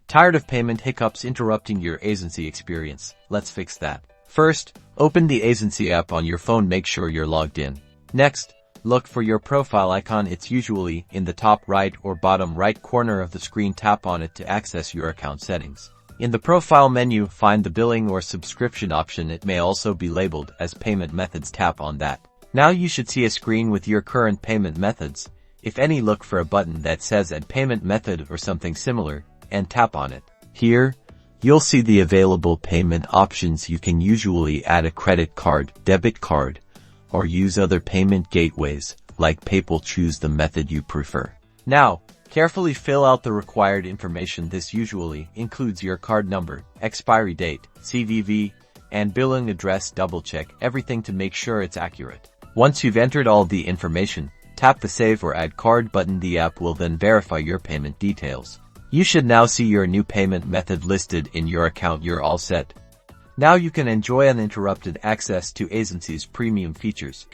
Tired of payment hiccups interrupting your Aisensy experience? Let's fix that. First, open the Aisensy app on your phone. Make sure you're logged in. Next, look for your profile icon. It's usually in the top right or bottom right corner of the screen. Tap on it to access your account settings. In the profile menu, find the billing or subscription option. It may also be labeled as payment methods. Tap on that. Now you should see a screen with your current payment methods. If any, look for a button that says Add Payment Method or something similar, and tap on it. Here, you'll see the available payment options. You can usually add a credit card, debit card, or use other payment gateways, like PayPal. Choose the method you prefer. Now, carefully fill out the required information. This usually includes your card number, expiry date, CVV, and billing address. Double-check everything to make sure it's accurate. Once you've entered all the information, tap the Save or Add Card button. The app will then verify your payment details. You should now see your new payment method listed in your account. You're all set. Now you can enjoy uninterrupted access to Aisensy's premium features.